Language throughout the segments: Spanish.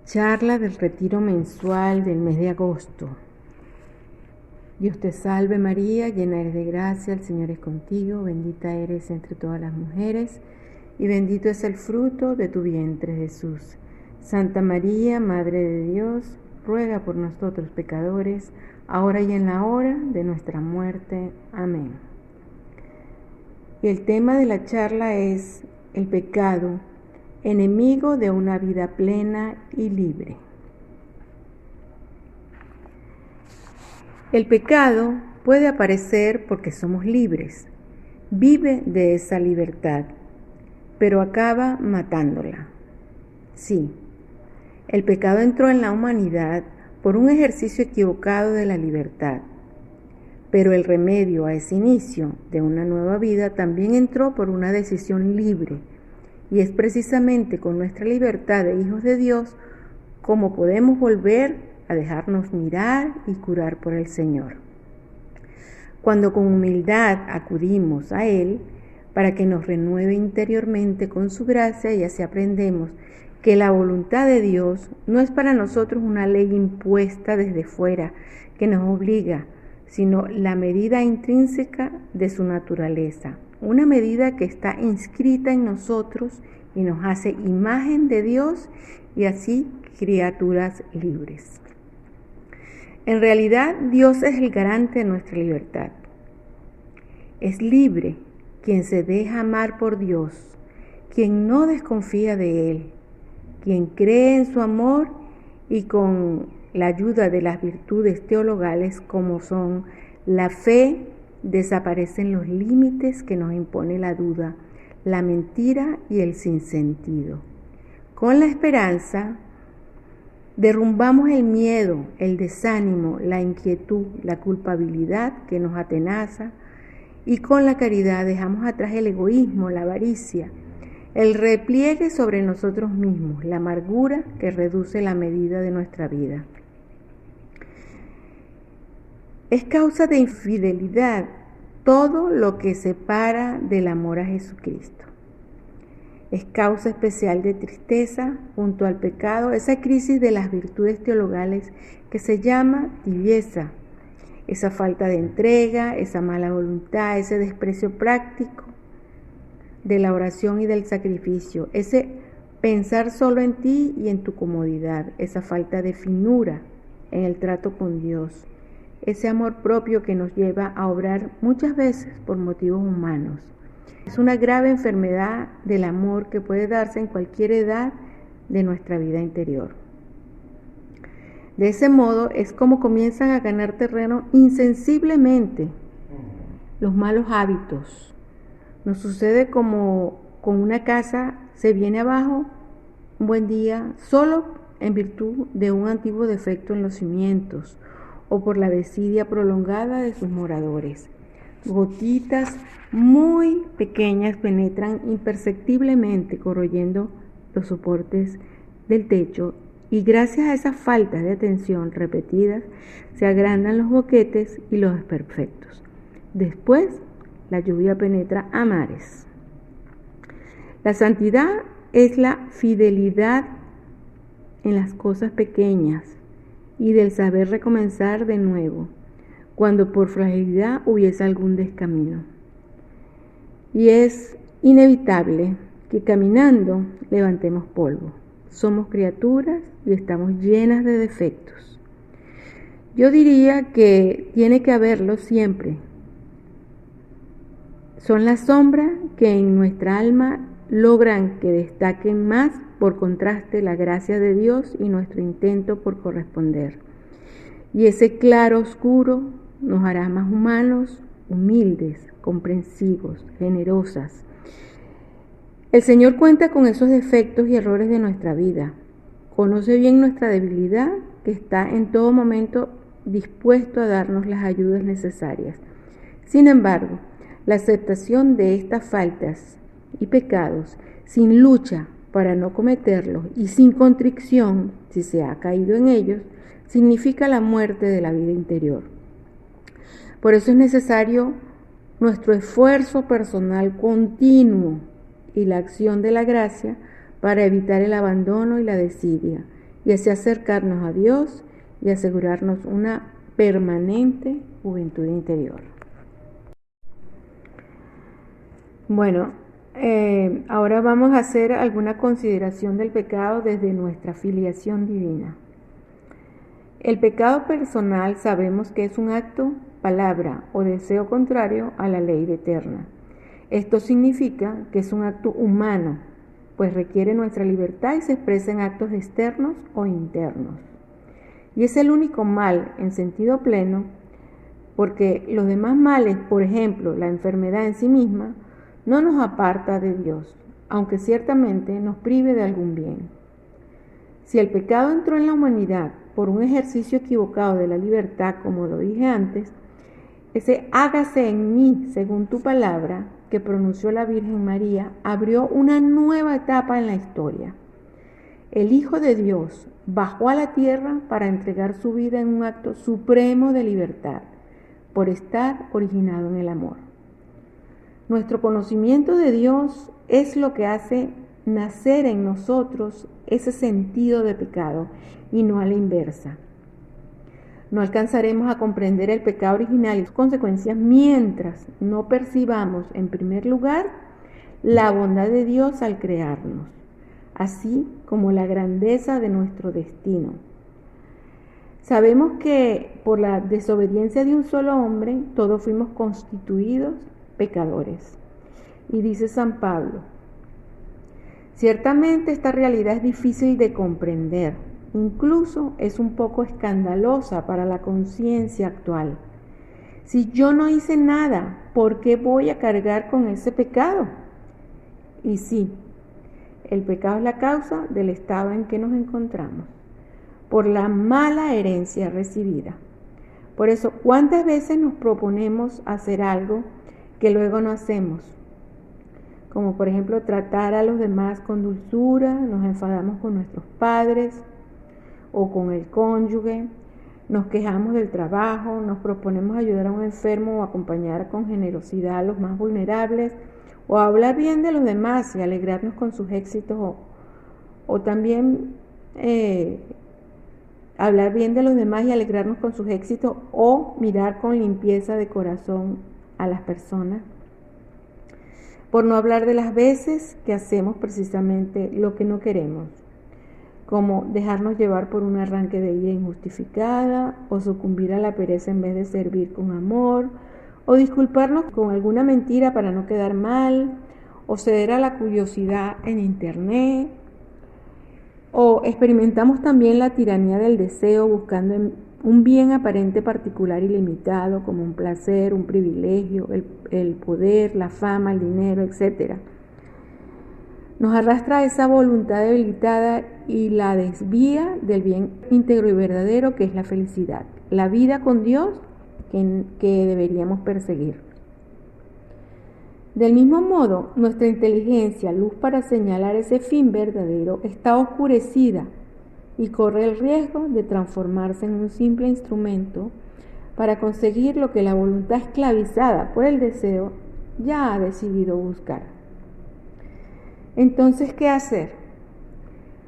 Charla del retiro mensual del mes de agosto. Dios te salve María, llena eres de gracia, el Señor es contigo, bendita eres entre todas las mujeres, y bendito es el fruto de tu vientre Jesús. Santa María, Madre de Dios, ruega por nosotros pecadores, ahora y en la hora de nuestra muerte. Amén. Y el tema de la charla es el pecado, enemigo de una vida plena y libre. El pecado puede aparecer porque somos libres, vive de esa libertad, pero acaba matándola. Sí, el pecado entró en la humanidad por un ejercicio equivocado de la libertad, pero el remedio a ese inicio de una nueva vida también entró por una decisión libre. Y es precisamente con nuestra libertad de hijos de Dios como podemos volver a dejarnos mirar y curar por el Señor. Cuando con humildad acudimos a Él para que nos renueve interiormente con su gracia, y así aprendemos que la voluntad de Dios no es para nosotros una ley impuesta desde fuera que nos obliga, sino la medida intrínseca de su naturaleza. Una medida que está inscrita en nosotros y nos hace imagen de Dios y así criaturas libres. En realidad, Dios es el garante de nuestra libertad. Es libre quien se deja amar por Dios, quien no desconfía de Él, quien cree en su amor y con la ayuda de las virtudes teologales como son la fe, desaparecen los límites que nos impone la duda, la mentira y el sinsentido. Con la esperanza, derrumbamos el miedo, el desánimo, la inquietud, la culpabilidad que nos atenaza, y con la caridad dejamos atrás el egoísmo, la avaricia, el repliegue sobre nosotros mismos, la amargura que reduce la medida de nuestra vida. Es causa de infidelidad todo lo que separa del amor a Jesucristo. Es causa especial de tristeza junto al pecado, esa crisis de las virtudes teologales que se llama tibieza, esa falta de entrega, esa mala voluntad, ese desprecio práctico de la oración y del sacrificio, ese pensar solo en ti y en tu comodidad, esa falta de finura en el trato con Dios. Ese amor propio que nos lleva a obrar muchas veces por motivos humanos. Es una grave enfermedad del amor que puede darse en cualquier edad de nuestra vida interior. De ese modo es como comienzan a ganar terreno insensiblemente los malos hábitos. Nos sucede como con una casa se viene abajo un buen día solo en virtud de un antiguo defecto en los cimientos, o por la desidia prolongada de sus moradores. Gotitas muy pequeñas penetran imperceptiblemente corroyendo los soportes del techo y gracias a esas faltas de atención repetidas se agrandan los boquetes y los desperfectos. Después la lluvia penetra a mares. La santidad es la fidelidad en las cosas pequeñas y del saber recomenzar de nuevo, cuando por fragilidad hubiese algún descamino. Y es inevitable que caminando levantemos polvo. Somos criaturas y estamos llenas de defectos. Yo diría que tiene que haberlo siempre. Son la sombra que en nuestra alma logran que destaquen más por contraste la gracia de Dios y nuestro intento por corresponder. Y ese claro oscuro nos hará más humanos, humildes, comprensivos, generosas. El Señor cuenta con esos defectos y errores de nuestra vida. Conoce bien nuestra debilidad, que está en todo momento dispuesto a darnos las ayudas necesarias. Sin embargo, la aceptación de estas faltas y pecados sin lucha para no cometerlos y sin contrición, si se ha caído en ellos, significa la muerte de la vida interior. Por eso es necesario nuestro esfuerzo personal continuo y la acción de la gracia para evitar el abandono y la desidia, y así acercarnos a Dios y asegurarnos una permanente juventud interior. Bueno, ahora vamos a hacer alguna consideración del pecado desde nuestra filiación divina. El pecado personal sabemos que es un acto, palabra o deseo contrario a la ley eterna. Esto significa que es un acto humano, pues requiere nuestra libertad y se expresa en actos externos o internos. Y es el único mal en sentido pleno, porque los demás males, por ejemplo, la enfermedad en sí misma, no nos aparta de Dios, aunque ciertamente nos prive de algún bien. Si el pecado entró en la humanidad por un ejercicio equivocado de la libertad, como lo dije antes, ese hágase en mí según tu palabra que pronunció la Virgen María abrió una nueva etapa en la historia. El Hijo de Dios bajó a la tierra para entregar su vida en un acto supremo de libertad, por estar originado en el amor. Nuestro conocimiento de Dios es lo que hace nacer en nosotros ese sentido de pecado y no a la inversa. No alcanzaremos a comprender el pecado original y sus consecuencias mientras no percibamos, en primer lugar, la bondad de Dios al crearnos, así como la grandeza de nuestro destino. Sabemos que por la desobediencia de un solo hombre, todos fuimos constituidos pecadores. Y dice San Pablo, ciertamente esta realidad es difícil de comprender, incluso es un poco escandalosa para la conciencia actual. Si yo no hice nada, ¿por qué voy a cargar con ese pecado? Y sí, el pecado es la causa del estado en que nos encontramos, por la mala herencia recibida. Por eso, ¿cuántas veces nos proponemos hacer algo que luego no hacemos? Como por ejemplo tratar a los demás con dulzura, nos enfadamos con nuestros padres o con el cónyuge, nos quejamos del trabajo, nos proponemos ayudar a un enfermo o acompañar con generosidad a los más vulnerables, o hablar bien de los demás y alegrarnos con sus éxitos, o también hablar bien de los demás y alegrarnos con sus éxitos, o mirar con limpieza de corazón a las personas. Por no hablar de las veces que hacemos precisamente lo que no queremos, como dejarnos llevar por un arranque de ira injustificada, o sucumbir a la pereza en vez de servir con amor, o disculparnos con alguna mentira para no quedar mal, o ceder a la curiosidad en internet, o experimentamos también la tiranía del deseo buscando un bien aparente particular y limitado, como un placer, un privilegio, el poder, la fama, el dinero, etc. Nos arrastra esa voluntad debilitada y la desvía del bien íntegro y verdadero que es la felicidad, la vida con Dios que deberíamos perseguir. Del mismo modo, nuestra inteligencia, luz para señalar ese fin verdadero, está oscurecida y corre el riesgo de transformarse en un simple instrumento para conseguir lo que la voluntad esclavizada por el deseo ya ha decidido buscar. Entonces, ¿qué hacer?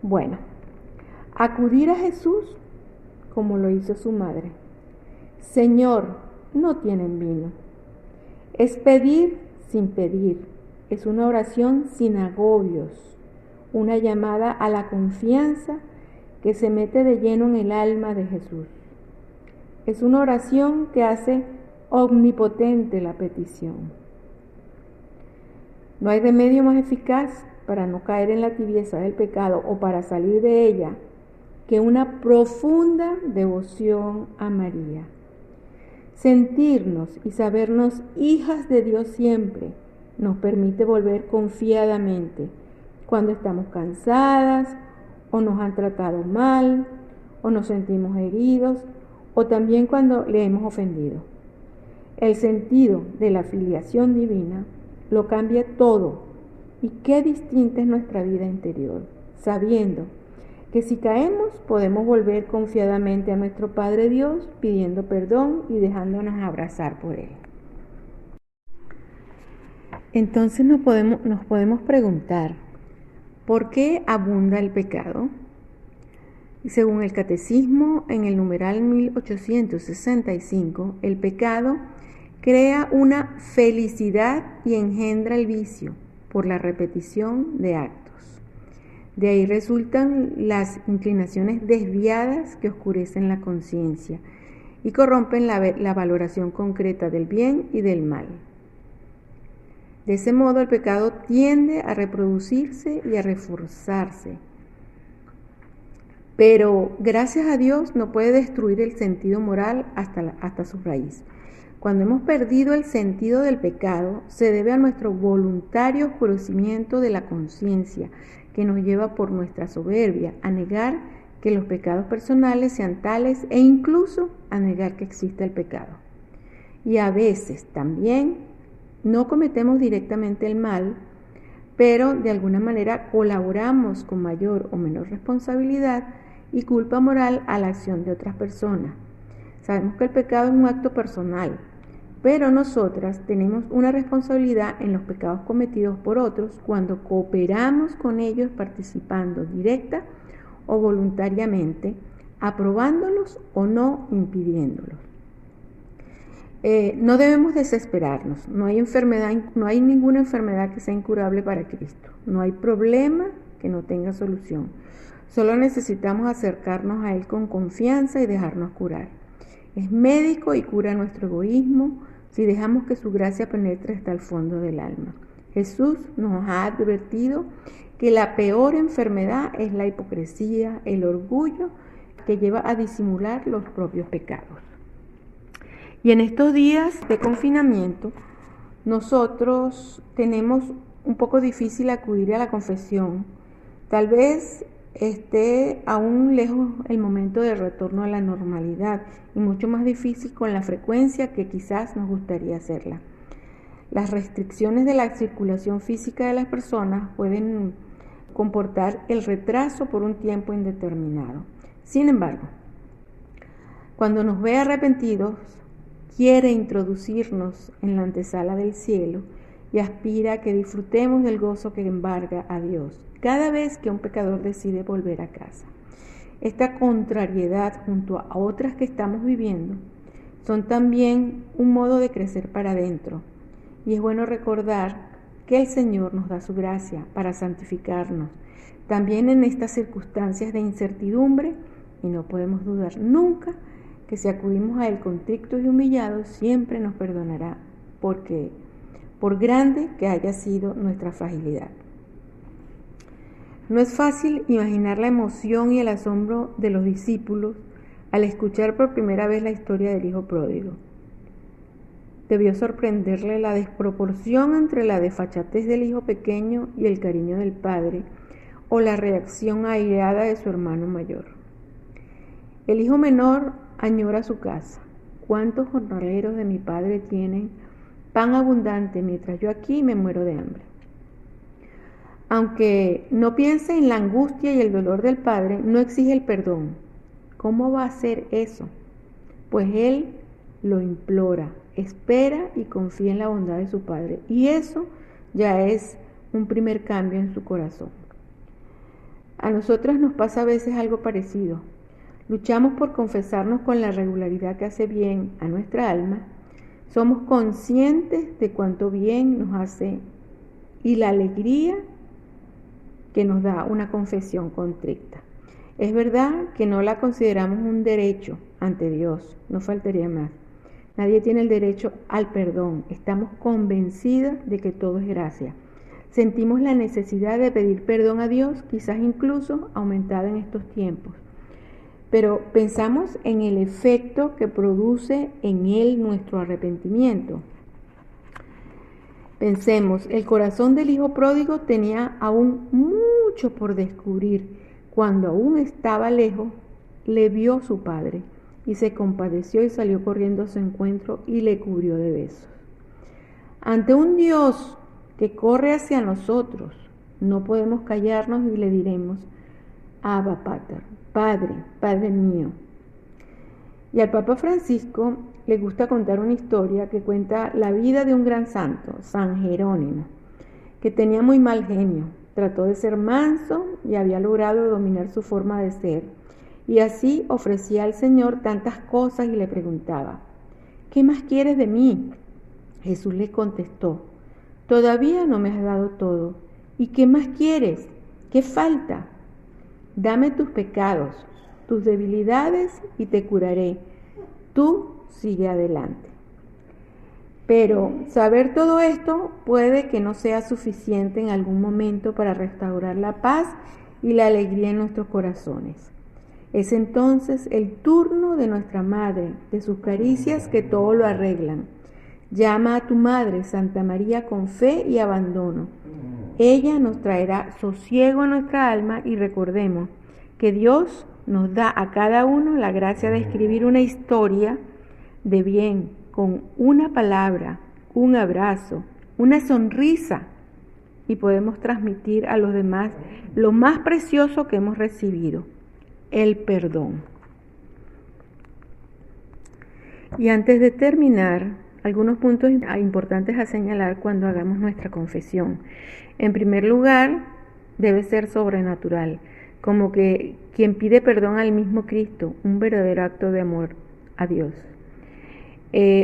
Bueno, acudir a Jesús como lo hizo su madre. Señor, no tienen vino. Es pedir sin pedir. Es una oración sin agobios, una llamada a la confianza que se mete de lleno en el alma de Jesús. Es una oración que hace omnipotente la petición. No hay remedio más eficaz para no caer en la tibieza del pecado o para salir de ella que una profunda devoción a María. Sentirnos y sabernos hijas de Dios siempre nos permite volver confiadamente cuando estamos cansadas o nos han tratado mal o nos sentimos heridos o también cuando le hemos ofendido. El sentido de la filiación divina lo cambia todo y qué distinta es nuestra vida interior, sabiendo que si caemos podemos volver confiadamente a nuestro Padre Dios pidiendo perdón y dejándonos abrazar por Él. Entonces nos podemos preguntar, ¿por qué abunda el pecado? Y según el Catecismo, en el numeral 1865, el pecado crea una felicidad y engendra el vicio por la repetición de actos. De ahí resultan las inclinaciones desviadas que oscurecen la conciencia y corrompen la valoración concreta del bien y del mal. De ese modo, el pecado tiende a reproducirse y a reforzarse. Pero gracias a Dios no puede destruir el sentido moral hasta su raíz. Cuando hemos perdido el sentido del pecado, se debe a nuestro voluntario oscurecimiento de la conciencia, que nos lleva por nuestra soberbia a negar que los pecados personales sean tales e incluso a negar que existe el pecado. Y a veces también no cometemos directamente el mal, pero de alguna manera colaboramos con mayor o menor responsabilidad y culpa moral a la acción de otras personas. Sabemos que el pecado es un acto personal, pero nosotras tenemos una responsabilidad en los pecados cometidos por otros cuando cooperamos con ellos participando directa o voluntariamente, aprobándolos o no impidiéndolos. No debemos desesperarnos. No hay ninguna enfermedad que sea incurable para Cristo. No hay problema que no tenga solución. Solo necesitamos acercarnos a Él con confianza y dejarnos curar. Es médico y cura nuestro egoísmo si dejamos que su gracia penetre hasta el fondo del alma. Jesús nos ha advertido que la peor enfermedad es la hipocresía, el orgullo que lleva a disimular los propios pecados. Y en estos días de confinamiento, nosotros tenemos un poco difícil acudir a la confesión. Tal vez esté aún lejos el momento del retorno a la normalidad y mucho más difícil con la frecuencia que quizás nos gustaría hacerla. Las restricciones de la circulación física de las personas pueden comportar el retraso por un tiempo indeterminado. Sin embargo, cuando nos ve arrepentidos, quiere introducirnos en la antesala del cielo y aspira a que disfrutemos del gozo que embarga a Dios cada vez que un pecador decide volver a casa. Esta contrariedad junto a otras que estamos viviendo son también un modo de crecer para adentro, y es bueno recordar que el Señor nos da su gracia para santificarnos también en estas circunstancias de incertidumbre, y no podemos dudar nunca que si acudimos a Él contritos y humillados, siempre nos perdonará, porque por grande que haya sido nuestra fragilidad. No es fácil imaginar la emoción y el asombro de los discípulos al escuchar por primera vez la historia del hijo pródigo. Debió sorprenderle la desproporción entre la desfachatez del hijo pequeño y el cariño del padre, o la reacción airada de su hermano mayor. El hijo menor añora su casa. ¿Cuántos jornaleros de mi padre tienen pan abundante mientras yo aquí me muero de hambre? Aunque no piense en la angustia y el dolor del padre, no exige el perdón. ¿Cómo va a hacer eso? Pues él lo implora, espera y confía en la bondad de su padre. Y eso ya es un primer cambio en su corazón. A nosotras nos pasa a veces algo parecido. Luchamos por confesarnos con la regularidad que hace bien a nuestra alma. Somos conscientes de cuánto bien nos hace y la alegría que nos da una confesión contrita. Es verdad que no la consideramos un derecho ante Dios, no faltaría más. Nadie tiene el derecho al perdón. Estamos convencidas de que todo es gracia. Sentimos la necesidad de pedir perdón a Dios, quizás incluso aumentada en estos tiempos. Pero pensamos en el efecto que produce en Él nuestro arrepentimiento. Pensemos, el corazón del hijo pródigo tenía aún mucho por descubrir. Cuando aún estaba lejos, le vio su padre y se compadeció y salió corriendo a su encuentro y le cubrió de besos. Ante un Dios que corre hacia nosotros, no podemos callarnos y le diremos: Abba Pater, Padre, Padre mío. Y al Papa Francisco le gusta contar una historia que cuenta la vida de un gran santo, San Jerónimo, que tenía muy mal genio. Trató de ser manso y había logrado dominar su forma de ser. y así ofrecía al Señor tantas cosas y le preguntaba: ¿qué más quieres de mí? Jesús le contestó: todavía no me has dado todo. ¿Y qué más quieres? ¿Qué falta? Dame tus pecados, tus debilidades y te curaré. Tú sigue adelante. Pero saber todo esto puede que no sea suficiente en algún momento para restaurar la paz y la alegría en nuestros corazones. Es entonces el turno de nuestra Madre, de sus caricias que todo lo arreglan. Llama a tu Madre, Santa María, con fe y abandono. Ella nos traerá sosiego a nuestra alma y recordemos que Dios nos da a cada uno la gracia de escribir una historia de bien con una palabra, un abrazo, una sonrisa, y podemos transmitir a los demás lo más precioso que hemos recibido, el perdón. Y antes de terminar, algunos puntos importantes a señalar cuando hagamos nuestra confesión. En primer lugar, debe ser sobrenatural, como que quien pide perdón al mismo Cristo, un verdadero acto de amor a Dios.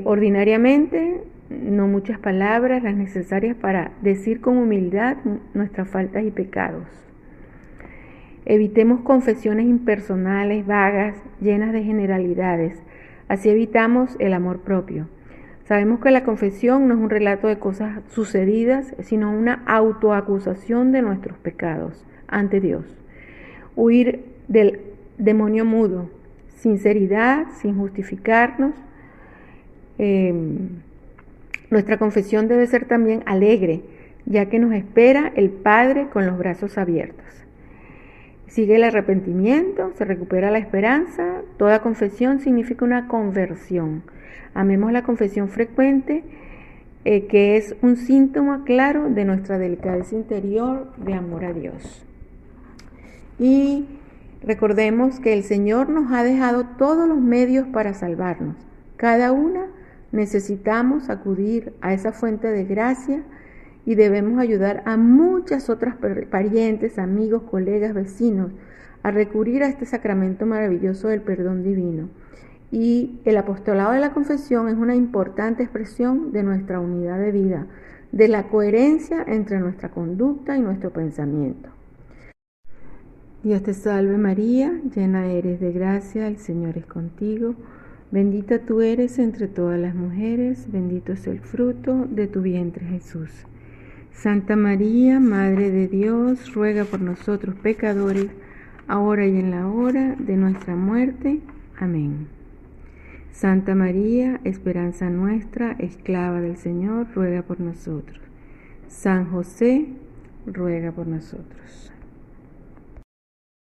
Ordinariamente, no muchas palabras, las necesarias para decir con humildad nuestras faltas y pecados. Evitemos confesiones impersonales, vagas, llenas de generalidades. Así evitamos el amor propio. Sabemos que la confesión no es un relato de cosas sucedidas, sino una autoacusación de nuestros pecados ante Dios. Huir del demonio mudo, sinceridad, sin justificarnos. Nuestra confesión debe ser también alegre, ya que nos espera el Padre con los brazos abiertos. Sigue el arrepentimiento, se recupera la esperanza. Toda confesión significa una conversión. Amemos la confesión frecuente, que es un síntoma claro de nuestra delicadeza interior de amor a Dios. Y recordemos que el Señor nos ha dejado todos los medios para salvarnos. Cada una necesitamos acudir a esa fuente de gracia y debemos ayudar a muchas otras parientes, amigos, colegas, vecinos a recurrir a este sacramento maravilloso del perdón divino. Y el apostolado de la confesión es una importante expresión de nuestra unidad de vida, de la coherencia entre nuestra conducta y nuestro pensamiento. Dios te salve María, llena eres de gracia, el Señor es contigo. Bendita tú eres entre todas las mujeres, bendito es el fruto de tu vientre Jesús. Santa María, Madre de Dios, ruega por nosotros pecadores, ahora y en la hora de nuestra muerte. Amén. Santa María, esperanza nuestra, esclava del Señor, ruega por nosotros. San José, ruega por nosotros.